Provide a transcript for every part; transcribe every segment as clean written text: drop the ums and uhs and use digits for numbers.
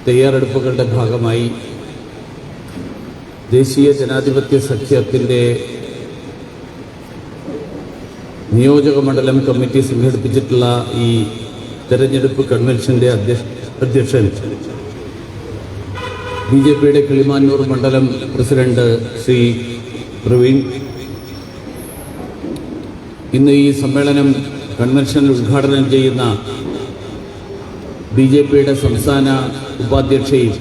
തയ്യാറെടുപ്പുകളുടെ ഭാഗമായി ദേശീയ ജനാധിപത്യ സഖ്യത്തിൻ്റെ നിയോജക മണ്ഡലം കമ്മിറ്റി സംഘടിപ്പിച്ചിട്ടുള്ള ഈ തെരഞ്ഞെടുപ്പ് കൺവെൻഷൻ്റെ അധ്യക്ഷൻ ബി.ജെ.പിയുടെ കിളിമാനൂർ മണ്ഡലം പ്രസിഡന്റ് ശ്രീ പ്രവീൺ, ഇന്ന് ഈ സമ്മേളനം കൺവെൻഷൻ ഉദ്ഘാടനം ചെയ്യുന്ന ബി.ജെ.പിയുടെ സംസ്ഥാന ഉപാധ്യക്ഷയും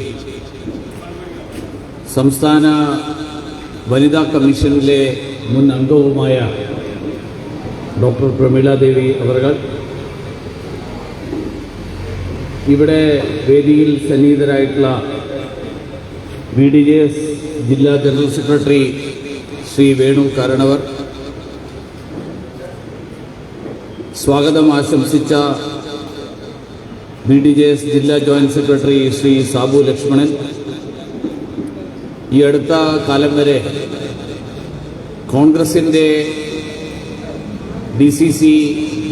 സംസ്ഥാന വനിതാ കമ്മീഷനിലെ മുൻ അംഗവുമായ ഡോക്ടർ പ്രമീള ദേവി അവർകൾ, ഇവിടെ വേദിയിൽ സന്നിഹിതരായിട്ടുള്ള BDJS ജില്ലാ ജനറൽ സെക്രട്ടറി ശ്രീ വേണു കാരണവർ, സ്വാഗതം ആശംസിച്ച BDJS ജില്ലാ ജോയിന്റ് സെക്രട്ടറി ശ്രീ സാബു ലക്ഷ്മണൻ, ഈ അടുത്ത കാലം വരെ കോൺഗ്രസിൻ്റെ DCC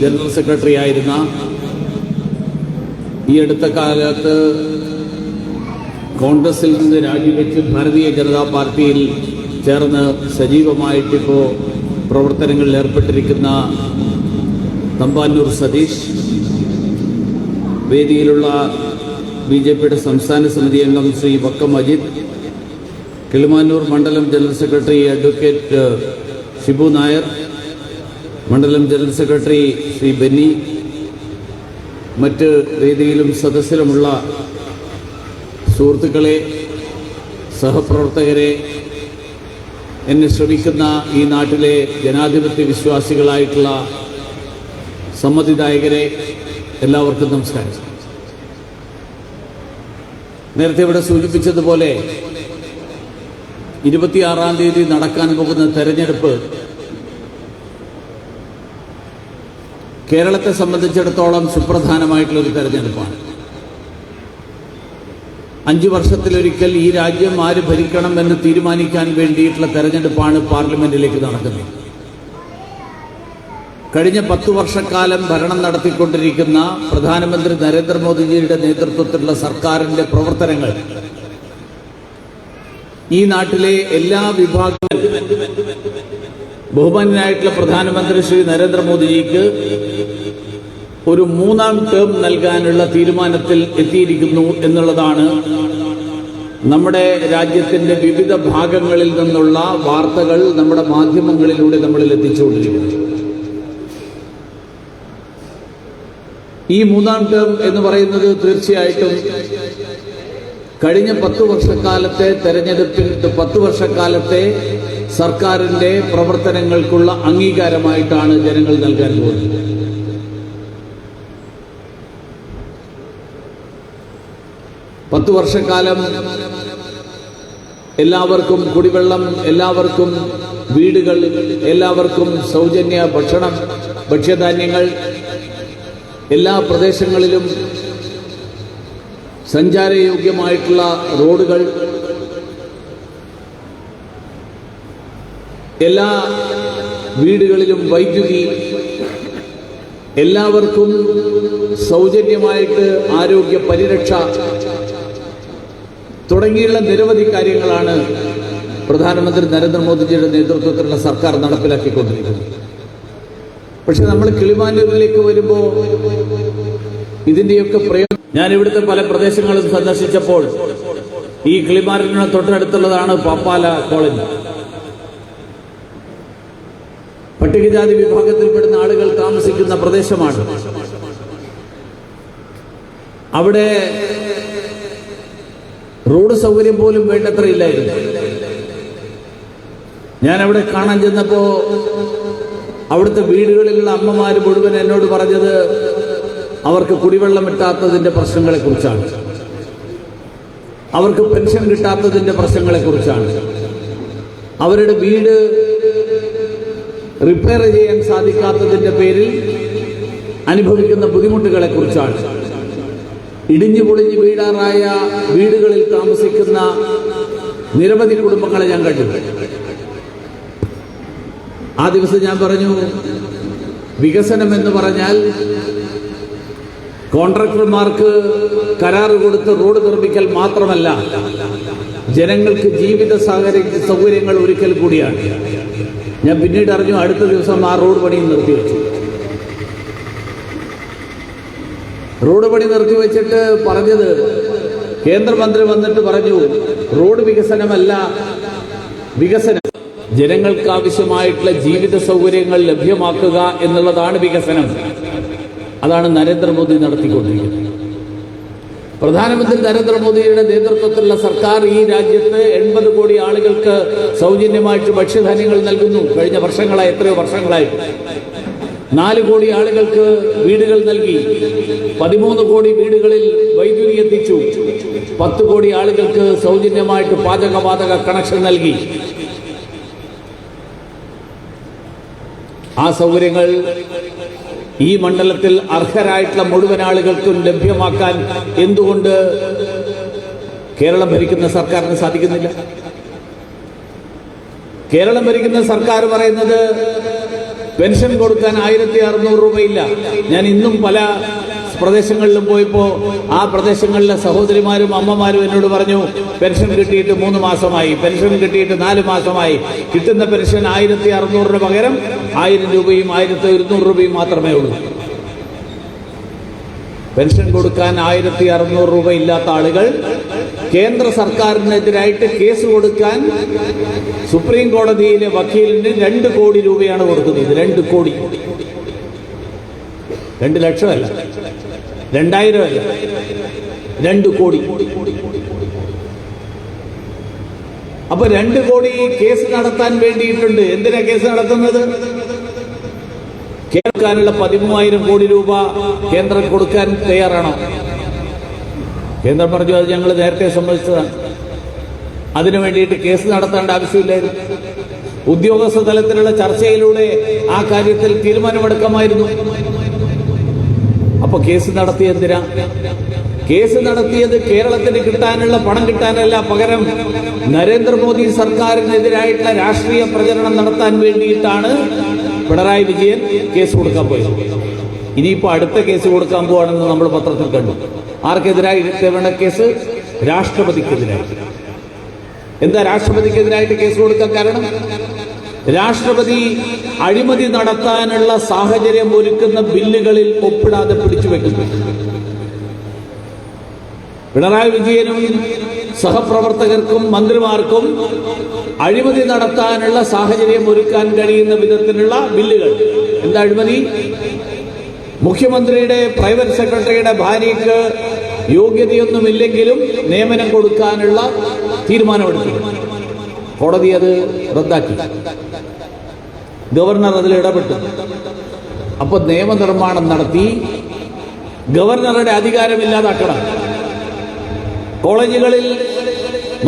ജനറൽ സെക്രട്ടറി ആയിരുന്ന, ഈ അടുത്ത കാലത്ത് കോൺഗ്രസിൽ നിന്ന് രാജിവെച്ച് ഭാരതീയ ജനതാ പാർട്ടിയിൽ ചേർന്ന് സജീവമായിട്ടിപ്പോൾ പ്രവർത്തനങ്ങളിൽ ഏർപ്പെട്ടിരിക്കുന്ന തമ്പാനൂർ സതീഷ്, വേദിയിലുള്ള ബി.ജെ.പിയുടെ സംസ്ഥാന സമിതി അംഗം ശ്രീ വക്കം അജിത്, കിളിമാനൂർ മണ്ഡലം general secretary advocate Shibu Nair, മണ്ഡലം ജനറൽ സെക്രട്ടറി ശ്രീ ബെന്നി, മറ്റ് വേദിയിലും സദസ്സിലുമുള്ള സുഹൃത്തുക്കളെ, സഹപ്രവർത്തകരെ, എന്നെ ശ്രമിക്കുന്ന ഈ നാട്ടിലെ ജനാധിപത്യ വിശ്വാസികളായിട്ടുള്ള സമ്മതിദായകരെ, എല്ലാവർക്കും നമസ്കാരം. നേരത്തെ ഇവിടെ സൂചിപ്പിച്ചതുപോലെ 26-ാം തീയതി നടക്കാൻ പോകുന്ന തെരഞ്ഞെടുപ്പ് കേരളത്തെ സംബന്ധിച്ചിടത്തോളം സുപ്രധാനമായിട്ടുള്ളൊരു തെരഞ്ഞെടുപ്പാണ്. 5 വർഷത്തിലൊരിക്കൽ ഈ രാജ്യം ആര് ഭരിക്കണം എന്ന് തീരുമാനിക്കാൻ വേണ്ടിയിട്ടുള്ള തെരഞ്ഞെടുപ്പാണ് പാർലമെന്റിലേക്ക് നടക്കുന്നത്. കഴിഞ്ഞ 10 വർഷക്കാലം ഭരണം നടത്തിക്കൊണ്ടിരിക്കുന്ന പ്രധാനമന്ത്രി നരേന്ദ്രമോദിജിയുടെ നേതൃത്വത്തിലുള്ള സർക്കാരിന്റെ പ്രവർത്തനങ്ങൾ ഈ നാട്ടിലെ എല്ലാ വിഭാഗങ്ങളും ബഹുമാന്യനായിട്ടുള്ള പ്രധാനമന്ത്രി ശ്രീ നരേന്ദ്രമോദിജിക്ക് ഒരു 3ാം ടേം നൽകാനുള്ള തീരുമാനത്തിൽ എത്തിയിരിക്കുന്നു എന്നുള്ളതാണ് നമ്മുടെ രാജ്യത്തിന്റെ വിവിധ ഭാഗങ്ങളിൽ നിന്നുള്ള വാർത്തകൾ നമ്മുടെ മാധ്യമങ്ങളിലൂടെ നമ്മളിൽ എത്തിച്ചുകൊണ്ടിരിക്കുന്നത്. ഈ 3ാം ടേം എന്ന് പറയുന്നത് തീർച്ചയായിട്ടും കഴിഞ്ഞ 10 വർഷക്കാലത്തെ തെരഞ്ഞെടുപ്പിൽ 10 വർഷക്കാലത്തെ സർക്കാരിന്റെ പ്രവർത്തനങ്ങൾക്കുള്ള അംഗീകാരമായിട്ടാണ് ജനങ്ങൾ നൽകാൻ പോകുന്നത്. 10 വർഷക്കാലം എല്ലാവർക്കും കുടിവെള്ളം, എല്ലാവർക്കും വീടുകൾ, എല്ലാവർക്കും സൗജന്യ ഭക്ഷണം, ഭക്ഷ്യധാന്യങ്ങൾ, എല്ലാ പ്രദേശങ്ങളിലും സഞ്ചാരയോഗ്യമായിട്ടുള്ള റോഡുകൾ, എല്ലാ വീടുകളിലും വൈദ്യുതി, എല്ലാവർക്കും സൗജന്യമായിട്ട് ആരോഗ്യ പരിരക്ഷ തുടങ്ങിയുള്ള നിരവധി കാര്യങ്ങളാണ് പ്രധാനമന്ത്രി നരേന്ദ്രമോദിജിയുടെ നേതൃത്വത്തിലുള്ള സർക്കാർ നടപ്പിലാക്കിക്കൊണ്ടിരിക്കുന്നത്. പക്ഷെ നമ്മൾ കിളിമാനൂരിലേക്ക് വരുമ്പോൾ ഇതിന്റെയൊക്കെ ഞാൻ ഇവിടുത്തെ പല പ്രദേശങ്ങളും സന്ദർശിച്ചപ്പോൾ ഈ കിളിമാനൂരിന് തൊട്ടടുത്തുള്ളതാണ് പാപ്പാല കോളനി. പട്ടികജാതി വിഭാഗത്തിൽപ്പെടുന്ന ആളുകൾ താമസിക്കുന്ന പ്രദേശമാണ്. അവിടെ റോഡ് സൗകര്യം പോലും വേണ്ടത്ര ഇല്ലായിരുന്നു. ഞാൻ അവിടെ കാണാൻ ചെന്നപ്പോ അവിടുത്തെ വീടുകളിലുള്ള അമ്മമാര് മുഴുവൻ എന്നോട് പറഞ്ഞത് അവർക്ക് കുടിവെള്ളം കിട്ടാത്തതിന്റെ പ്രശ്നങ്ങളെ കുറിച്ചാണ്, അവർക്ക് പെൻഷൻ കിട്ടാത്തതിന്റെ പ്രശ്നങ്ങളെ കുറിച്ചാണ്, അവരുടെ വീട് റിപ്പയർ ചെയ്യാൻ സാധിക്കാത്തതിന്റെ പേരിൽ അനുഭവിക്കുന്ന ബുദ്ധിമുട്ടുകളെ കുറിച്ചാണ്. ഇടിഞ്ഞു പൊളിഞ്ഞ് വീടാറായ വീടുകളിൽ താമസിക്കുന്ന നിരവധി കുടുംബങ്ങളെ ഞാൻ കണ്ടു. ആ ദിവസം ഞാൻ പറഞ്ഞു, വികസനം എന്ന് പറഞ്ഞാൽ കോൺട്രാക്ടർമാർക്ക് കരാർ കൊടുത്ത് റോഡ് നിർമ്മിക്കൽ മാത്രമല്ല, ജനങ്ങൾക്ക് ജീവിത സൗകര്യങ്ങൾ ഒരുക്കൽ കൂടിയാണ്. ഞാൻ പിന്നീട് അറിഞ്ഞു, അടുത്ത ദിവസം ആ റോഡ് പണി നിർത്തിവെച്ചു. റോഡ് പണി നിർത്തിവെച്ചിട്ട് പറഞ്ഞത്, കേന്ദ്രമന്ത്രി വന്നിട്ട് പറഞ്ഞു, റോഡ് വികസനമല്ല, വികസനം ജനങ്ങൾക്ക് ആവശ്യമായിട്ടുള്ള ജീവിത സൗകര്യങ്ങൾ ലഭ്യമാക്കുക എന്നുള്ളതാണ് വികസനം. അതാണ് നരേന്ദ്രമോദി നടത്തിക്കൊണ്ടിരിക്കുന്നത്. പ്രധാനമന്ത്രി നരേന്ദ്രമോദിയുടെ നേതൃത്വത്തിലുള്ള സർക്കാർ ഈ രാജ്യത്ത് 80 കോടി ആളുകൾക്ക് സൗജന്യമായിട്ട് ഭക്ഷ്യധാന്യങ്ങൾ നൽകുന്നു. കഴിഞ്ഞ വർഷങ്ങളായി, എത്രയോ വർഷങ്ങളായി 4 കോടി ആളുകൾക്ക് വീടുകൾ നൽകി. 13 കോടി വീടുകളിൽ വൈദ്യുതി എത്തിച്ചു. 10 കോടി ആളുകൾക്ക് സൗജന്യമായിട്ട് പാചകവാതക കണക്ഷൻ നൽകി. ആ സൗകര്യങ്ങൾ ഈ മണ്ഡലത്തിൽ അർഹരായിട്ടുള്ള മുഴുവൻ ആളുകൾക്കും ലഭ്യമാക്കാൻ എന്തുകൊണ്ട് കേരളം ഭരിക്കുന്ന സർക്കാരിന് സാധിക്കുന്നില്ല? കേരളം ഭരിക്കുന്ന സർക്കാർ പറയുന്നത് പെൻഷൻ കൊടുക്കാൻ 1600 രൂപയില്ല. ഞാൻ ഇന്നും പല പ്രദേശങ്ങളിലും പോയപ്പോ ആ പ്രദേശങ്ങളിലെ സഹോദരിമാരും അമ്മമാരും എന്നോട് പറഞ്ഞു, പെൻഷൻ കിട്ടിയിട്ട് 3 മാസമായി, പെൻഷൻ കിട്ടിയിട്ട് 4 മാസമായി. കിട്ടുന്ന പെൻഷൻ 1600 പകരം 1000 രൂപയും 1200 രൂപയും മാത്രമേ ഉള്ളൂ. പെൻഷൻ കൊടുക്കാൻ 1600 രൂപ ഇല്ലാത്ത ആളുകൾ കേന്ദ്ര സർക്കാരിനെതിരായിട്ട് കേസ് കൊടുക്കാൻ സുപ്രീം കോടതിയിലെ വക്കീലിന് 2 കോടി രൂപയാണ് കൊടുക്കുന്നത്. 2 കോടി, 2 ലക്ഷമല്ല, 2000 അല്ല, 2 കോടി. അപ്പൊ 2 കോടി കേസ് നടത്താൻ വേണ്ടിയിട്ടുണ്ട്. എന്തിനാ കേസ് നടത്തുന്നത്? കേൾക്കാനുള്ള 13,000 കോടി രൂപ കേന്ദ്രം കൊടുക്കാൻ തയ്യാറാണോ? കേന്ദ്രം പറഞ്ഞു, അത് ഞങ്ങൾ നേരത്തെ സമ്മതിച്ചതാണ്, അതിനു വേണ്ടിയിട്ട് കേസ് നടത്തേണ്ട ആവശ്യമില്ലായിരുന്നു. ഉദ്യോഗസ്ഥ തലത്തിലുള്ള ചർച്ചയിലൂടെ ആ കാര്യത്തിൽ തീരുമാനമെടുക്കാമായിരുന്നു. അപ്പൊ കേസ് നടത്തിയ എന്തിനാ? കേസ് നടത്തിയത് കേരളത്തിന് കിട്ടാനുള്ള പണം കിട്ടാനല്ല, പകരം നരേന്ദ്രമോദി സർക്കാരിനെതിരായിട്ടുള്ള രാഷ്ട്രീയ പ്രചരണം നടത്താൻ വേണ്ടിയിട്ടാണ് പിണറായി വിജയൻ കേസ് കൊടുക്കാൻ പോയത്. ഇനിയിപ്പോ അടുത്ത കേസ് കൊടുക്കാൻ പോവാണെന്ന് നമ്മൾ പത്രത്തിൽ കണ്ടു. ആർക്കെതിരായി വേണ്ട കേസ്? രാഷ്ട്രപതിക്കെതിരായി. എന്താ രാഷ്ട്രപതിക്കെതിരായിട്ട് കേസ് കൊടുക്കാൻ കാരണം? രാഷ്ട്രപതി അഴിമതി നടത്താനുള്ള സാഹചര്യം ഒരുക്കുന്ന ബില്ലുകളിൽ ഒപ്പിടാതെ പിടിച്ചുവെക്കുന്നു. പിണറായി വിജയനും സഹപ്രവർത്തകർക്കും മന്ത്രിമാർക്കും അഴിമതി നടത്താനുള്ള സാഹചര്യം ഒരുക്കാൻ കഴിയുന്ന വിധത്തിലുള്ള ബില്ലുകൾ. എന്താ അഴിമതി? മുഖ്യമന്ത്രിയുടെ പ്രൈവറ്റ് സെക്രട്ടറിയുടെ ഭാര്യയ്ക്ക് യോഗ്യതയൊന്നുമില്ലെങ്കിലും നിയമനം കൊടുക്കാനുള്ള തീരുമാനമെടുത്തു. കോടതി അത് റദ്ദാക്കി. ഗവർണർ അതിൽ ഇടപെട്ടു. അപ്പൊ നിയമനിർമ്മാണം നടത്തി ഗവർണറുടെ അധികാരം ഇല്ലാതാക്കണം. കോളേജുകളിൽ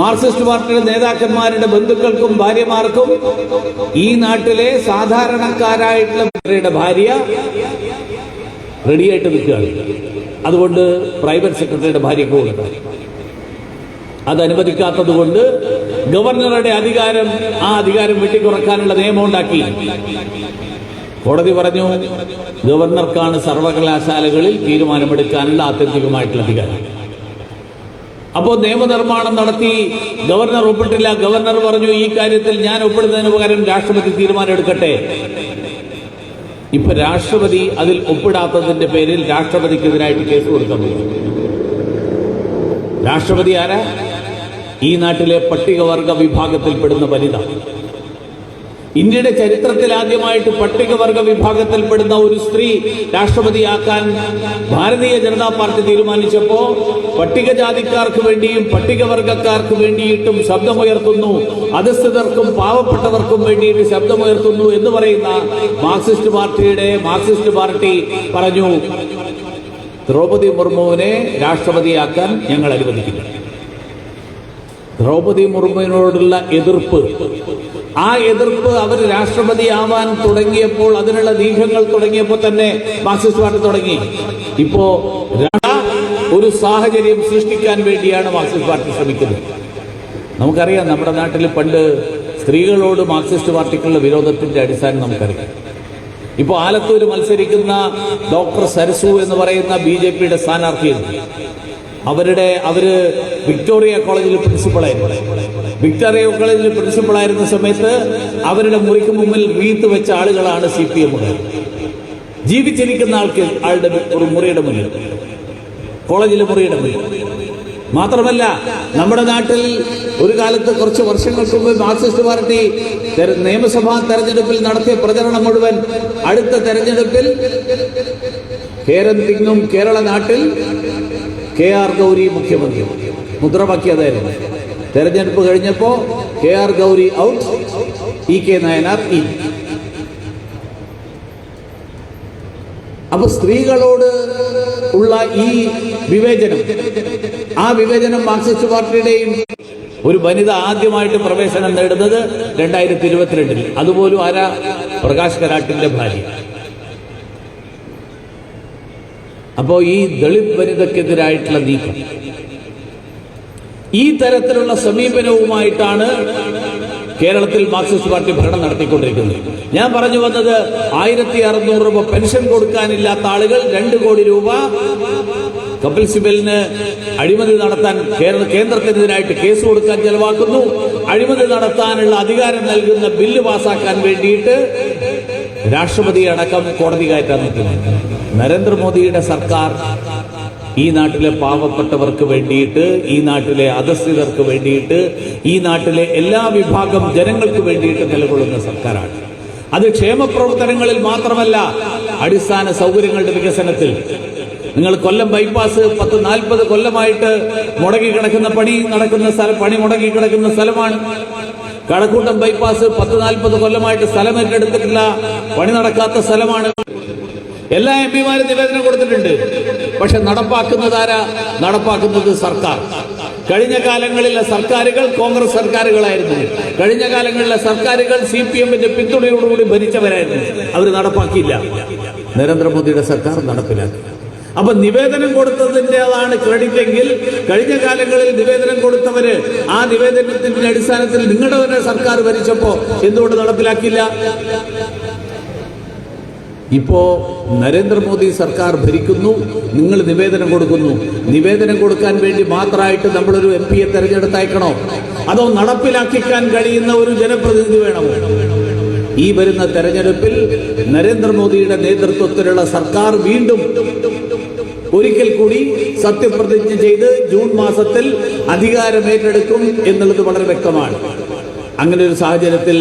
മാർക്സിസ്റ്റ് പാർട്ടിയുടെ നേതാക്കന്മാരുടെ ബന്ധുക്കൾക്കും ഭാര്യമാർക്കും ഈ നാട്ടിലെ സാധാരണക്കാരായിട്ടുള്ള ഭാര്യ റെഡിയായിട്ട് നിൽക്കുകയാണ്. അതുകൊണ്ട് പ്രൈവറ്റ് സെക്രട്ടറിയുടെ ഭാര്യയ്ക്ക് കൊടുക്കണം. അത് അനുവദിക്കാത്തത് കൊണ്ട് ഗവർണറുടെ അധികാരം, ആ അധികാരം വെട്ടിക്കുറക്കാനുള്ള നിയമം ഉണ്ടാക്കി. കോടതി പറഞ്ഞു, ഗവർണർക്കാണ് സർവകലാശാലകളിൽ തീരുമാനമെടുക്കാനുള്ള ആത്യന്തികമായിട്ടുള്ള അധികാരം. അപ്പോൾ നിയമനിർമ്മാണം നടത്തി. ഗവർണർ ഒപ്പിട്ടില്ല. ഗവർണർ പറഞ്ഞു, ഈ കാര്യത്തിൽ ഞാൻ ഒപ്പിടുന്നതിന് പകരം രാഷ്ട്രപതി തീരുമാനം എടുക്കട്ടെ. ഇപ്പൊ രാഷ്ട്രപതി അതിൽ ഒപ്പിടാത്തതിന്റെ പേരിൽ രാഷ്ട്രപതിക്കെതിരായിട്ട് കേസ് കൊടുക്കാൻ പറ്റും. രാഷ്ട്രപതി ആരാ? ഈ നാട്ടിലെ പട്ടികവർഗ വിഭാഗത്തിൽപ്പെടുന്ന വനിത. ഇന്ത്യയുടെ ചരിത്രത്തിൽ ആദ്യമായിട്ട് പട്ടികവർഗ വിഭാഗത്തിൽപ്പെടുന്ന ഒരു സ്ത്രീ രാഷ്ട്രപതിയാക്കാൻ ഭാരതീയ ജനതാ പാർട്ടി തീരുമാനിച്ചപ്പോ പട്ടികജാതിക്കാർക്ക് വേണ്ടിയും പട്ടികവർഗക്കാർക്ക് വേണ്ടിയിട്ടും ശബ്ദമുയർത്തുന്നു, അധസ്ഥിതർക്കും പാവപ്പെട്ടവർക്കും വേണ്ടിയിട്ട് ശബ്ദമുയർത്തുന്നു എന്ന് പറയുന്ന മാർക്സിസ്റ്റ് പാർട്ടി പറഞ്ഞു, ദ്രൗപദി മുർമുവിനെ രാഷ്ട്രപതിയാക്കാൻ ഞങ്ങൾ അനുവദിക്കില്ല. ദ്രൗപദി മുർമുവിനോടുള്ള എതിർപ്പ്, ആ എതിർപ്പ് അവർ രാഷ്ട്രപതിയാവാൻ തുടങ്ങിയപ്പോൾ, അതിനുള്ള നീക്കങ്ങൾ തുടങ്ങിയപ്പോൾ തന്നെ മാർക്സിസ്റ്റ് പാർട്ടി തുടങ്ങി. ഇപ്പോ ഒരു സാഹചര്യം സൃഷ്ടിക്കാൻ വേണ്ടിയാണ് മാർക്സിസ്റ്റ് പാർട്ടി ശ്രമിക്കുന്നത്. നമുക്കറിയാം, നമ്മുടെ നാട്ടിൽ പണ്ട് സ്ത്രീകളോട് മാർക്സിസ്റ്റ് പാർട്ടിക്കുള്ള വിരോധത്തിന്റെ അടിസ്ഥാനം നമുക്കറിയാം. ഇപ്പൊ ആലത്തൂർ മത്സരിക്കുന്ന ഡോക്ടർ സരസു എന്ന് പറയുന്ന BJPയുടെ സ്ഥാനാർത്ഥിയുണ്ട്. അവര് വിക്ടോറിയ കോളേജിൽ പ്രിൻസിപ്പളായിരുന്നു. വിക്ടോറിയ കോളേജിൽ പ്രിൻസിപ്പളായിരുന്ന സമയത്ത് അവരുടെ മുറിക്ക് മുമ്പിൽ റീത്ത് വെച്ച ആളുകളാണ് CPM. ജീവിച്ചിരിക്കുന്ന ആളുടെ ഒരു മുറിയുടെ മുന്നിൽ, കോളേജിലെ മുറിയുടെ മുന്നിൽ. മാത്രമല്ല, നമ്മുടെ നാട്ടിൽ ഒരു കാലത്ത് കുറച്ച് വർഷങ്ങൾക്ക് മുമ്പ് മാർക്സിസ്റ്റ് പാർട്ടി നിയമസഭാ തെരഞ്ഞെടുപ്പിൽ നടത്തിയ പ്രചരണം മുഴുവൻ അടുത്ത തെരഞ്ഞെടുപ്പിൽ കേരം തിങ്ങും കേരള നാട്ടിൽ KR ഗൗരി മുഖ്യമന്ത്രി മുദ്രാവാക്യതായിരുന്നു. തെരഞ്ഞെടുപ്പ് കഴിഞ്ഞപ്പോ KR Gauri out, EK Nayanar in. അപ്പൊ സ്ത്രീകളോട് ഉള്ള ഈ വിവേചനം, ആ വിവേചനം മാർക്സിസ്റ്റ് പാർട്ടിയുടെയും ഒരു വനിത ആദ്യമായിട്ട് പ്രവേശനം നേടുന്നത് 2022. അതുപോലും ആരാ? പ്രകാശ് കരാട്ടിന്റെ ഭാര്യ. അപ്പോ ഈ ദളിത് വനിതക്കെതിരായിട്ടുള്ള നീക്കം, ഈ തരത്തിലുള്ള സമീപനവുമായിട്ടാണ് കേരളത്തിൽ മാർക്സിസ്റ്റ് പാർട്ടി ഭരണം നടത്തിക്കൊണ്ടിരിക്കുന്നത്. ഞാൻ പറഞ്ഞു വന്നത്, 1600 രൂപ പെൻഷൻ കൊടുക്കാനില്ലാത്ത ആളുകൾ 2 കോടി രൂപ കപിൽ സിബലിന് അഴിമതി നടത്താൻ കേന്ദ്രത്തിനെതിരായിട്ട് കേസ് കൊടുക്കാൻ ചെലവാക്കുന്നു. അഴിമതി നടത്താനുള്ള അധികാരം നൽകുന്ന ബില്ല് പാസാക്കാൻ വേണ്ടിയിട്ട് രാഷ്ട്രപതി അടക്കം കോടതി കയറ്റാൻ നിൽക്കുന്നു. നരേന്ദ്രമോദിയുടെ സർക്കാർ ഈ നാട്ടിലെ പാവപ്പെട്ടവർക്ക് വേണ്ടിയിട്ട്, ഈ നാട്ടിലെ അധസ്ഥിതർക്ക് വേണ്ടിയിട്ട്, ഈ നാട്ടിലെ എല്ലാ വിഭാഗം ജനങ്ങൾക്ക് വേണ്ടിയിട്ട് നിലകൊള്ളുന്ന സർക്കാരാണ്. അത് ക്ഷേമ പ്രവർത്തനങ്ങളിൽ മാത്രമല്ല, അടിസ്ഥാന സൗകര്യങ്ങളുടെ വികസനത്തിൽ. നിങ്ങൾ കൊല്ലം ബൈപ്പാസ് 40 കൊല്ലമായിട്ട് മുടങ്ങിക്കിടക്കുന്ന പണി മുടങ്ങിക്കിടക്കുന്ന സ്ഥലമാണ്. കഴക്കൂട്ടം ബൈപ്പാസ് 40 കൊല്ലമായിട്ട് സ്ഥലമേറ്റെടുത്തിട്ടില്ല, പണി നടക്കാത്ത സ്ഥലമാണ്. എല്ലാ MP-മാരും നിവേദനം കൊടുത്തിട്ടുണ്ട്. പക്ഷെ നടപ്പാക്കുന്നത് ആരാ? നടപ്പാക്കുന്നത് സർക്കാർ. കഴിഞ്ഞ കാലങ്ങളിലെ സർക്കാരുകൾ കോൺഗ്രസ് സർക്കാരുകളായിരുന്നു. കഴിഞ്ഞ കാലങ്ങളിലെ സർക്കാരുകൾ CPM-ന്റെ പിന്തുണയോടുകൂടി ഭരിച്ചവരായിരുന്നു. അവർ നടപ്പാക്കിയില്ല. നരേന്ദ്രമോദിയുടെ സർക്കാർ നടപ്പിലാക്കി. അപ്പൊ നിവേദനം കൊടുത്തതിൻ്റെതാണ് ക്രെഡിറ്റ് എങ്കിൽ, കഴിഞ്ഞ കാലങ്ങളിൽ നിവേദനം കൊടുത്തവര് ആ നിവേദനത്തിന്റെ അടിസ്ഥാനത്തിൽ നിങ്ങളുടെ തന്നെ സർക്കാർ ഭരിച്ചപ്പോ എന്തുകൊണ്ട് നടപ്പിലാക്കിയില്ല? ഇപ്പോ നരേന്ദ്രമോദി സർക്കാർ ഭരിക്കുന്നു, നിങ്ങൾ നിവേദനം കൊടുക്കുന്നു. നിവേദനം കൊടുക്കാൻ വേണ്ടി മാത്രമായിട്ട് നമ്മളൊരു MP-യെ തെരഞ്ഞെടുത്തയക്കണോ? അതോ നടപ്പിലാക്കിക്കാൻ കഴിയുന്ന ഒരു ജനപ്രതിനിധി വേണമോ? ഈ വരുന്ന തെരഞ്ഞെടുപ്പിൽ നരേന്ദ്രമോദിയുടെ നേതൃത്വത്തിലുള്ള സർക്കാർ വീണ്ടും ഒരിക്കൽ കൂടി സത്യപ്രതിജ്ഞ ചെയ്ത് ജൂൺ മാസത്തിൽ അധികാരമേറ്റെടുക്കും എന്നുള്ളത് വളരെ വ്യക്തമാണ്. അങ്ങനെ ഒരു സാഹചര്യത്തിൽ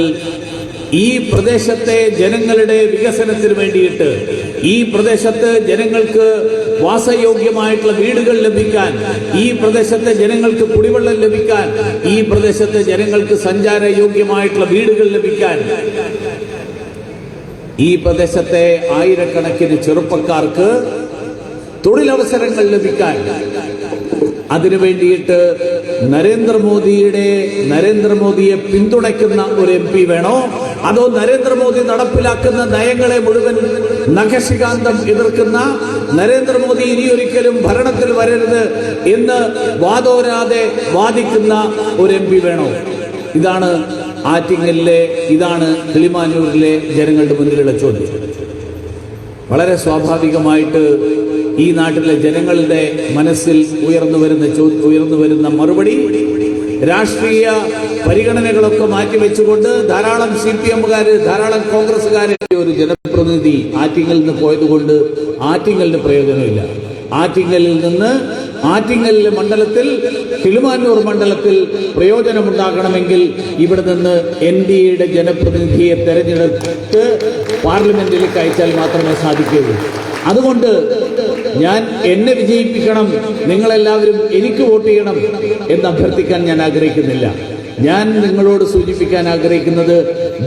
ഈ പ്രദേശത്തെ ജനങ്ങളുടെ വികസനത്തിന് വേണ്ടിയിട്ട്, ഈ പ്രദേശത്ത് ജനങ്ങൾക്ക് വാസയോഗ്യമായിട്ടുള്ള വീടുകൾ ലഭിക്കാൻ, ഈ പ്രദേശത്തെ ജനങ്ങൾക്ക് കുടിവെള്ളം ലഭിക്കാൻ, ഈ പ്രദേശത്തെ ജനങ്ങൾക്ക് സഞ്ചാരയോഗ്യമായിട്ടുള്ള വീടുകൾ ലഭിക്കാൻ, ഈ പ്രദേശത്തെ ആയിരക്കണക്കിന് ചെറുപ്പക്കാർക്ക് തൊഴിലവസരങ്ങൾ ലഭിക്കാൻ, അതിനു വേണ്ടിയിട്ട് നരേന്ദ്രമോദിയെ പിന്തുണയ്ക്കുന്ന ഒരു MP വേണോ? അതോ നരേന്ദ്രമോദി നടപ്പിലാക്കുന്ന നയങ്ങളെ മുഴുവൻ നഖശികാന്തം എതിർക്കുന്ന, നരേന്ദ്രമോദി ഇനിയൊരിക്കലും ഭരണത്തിൽ വരരുത് എന്ന് വാദോരാതെ വാദിക്കുന്ന ഒരു MP വേണോ? ഇതാണ് ഇതാണ് കിളിമാനൂരിലെ ജനങ്ങളുടെ മുന്നിലുള്ള ചോദ്യം. വളരെ സ്വാഭാവികമായിട്ട് ഈ നാട്ടിലെ ജനങ്ങളുടെ മനസ്സിൽ ഉയർന്നു വരുന്ന മറുപടി, രാഷ്ട്രീയ പരിഗണനകളൊക്കെ മാറ്റിവെച്ചുകൊണ്ട് ധാരാളം CPM-കാര്, ധാരാളം കോൺഗ്രസ്സുകാര്, ഒരു ജനപ്രതിനിധി ആറ്റിങ്ങലിൽ നിന്ന് പോയതുകൊണ്ട് ആറ്റിങ്ങലിന് പ്രയോജനമില്ല. ആറ്റിങ്ങലിലെ മണ്ഡലത്തിൽ, കിളിമാനൂർ മണ്ഡലത്തിൽ പ്രയോജനമുണ്ടാകണമെങ്കിൽ ഇവിടെ നിന്ന് NDAയുടെ ജനപ്രതിനിധിയെ തെരഞ്ഞെടുത്ത് പാർലമെന്റിലേക്ക് അയച്ചാൽ മാത്രമേ സാധിക്കുകയുള്ളൂ. അതുകൊണ്ട് എന്നെ വിജയിപ്പിക്കണം, നിങ്ങളെല്ലാവരും എനിക്ക് വോട്ട് ചെയ്യണം എന്ന് അഭ്യർത്ഥിക്കാൻ ഞാൻ ആഗ്രഹിക്കുന്നില്ല. ഞാൻ നിങ്ങളോട് സൂചിപ്പിക്കാൻ ആഗ്രഹിക്കുന്നത്,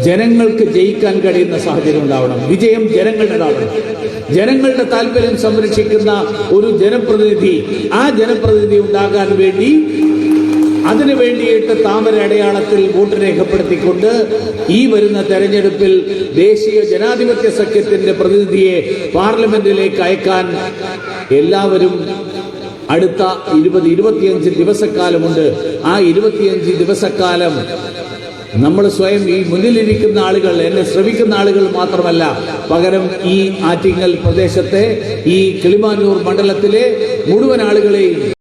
ജനങ്ങൾക്ക് ജയിക്കാൻ കഴിയുന്ന സാഹചര്യം ഉണ്ടാവണം. വിജയം ജനങ്ങളുടേതാവണം. ജനങ്ങളുടെ താല്പര്യം സംരക്ഷിക്കുന്ന ഒരു ജനപ്രതിനിധി, ആ ജനപ്രതിനിധി ഉണ്ടാകാൻ വേണ്ടി, അതിനു വേണ്ടിയിട്ട് താമര അടയാളത്തിൽ വോട്ട് രേഖപ്പെടുത്തിക്കൊണ്ട് ഈ വരുന്ന തെരഞ്ഞെടുപ്പിൽ ദേശീയ ജനാധിപത്യ സഖ്യത്തിന്റെ പ്രതിനിധിയെ പാർലമെന്റിലേക്ക് അയക്കാൻ എല്ലാവരും അടുത്ത 20-25 ദിവസക്കാലമുണ്ട്. ആ 25 ദിവസക്കാലം നമ്മൾ സ്വയം, ഈ മുന്നിലിരിക്കുന്ന ആളുകൾ, എന്നെ ശ്രമിക്കുന്ന ആളുകൾ മാത്രമല്ല, പകരം ഈ ആറ്റിങ്ങൽ പ്രദേശത്തെ ഈ കിളിമാനൂർ മണ്ഡലത്തിലെ മുഴുവൻ ആളുകളെയും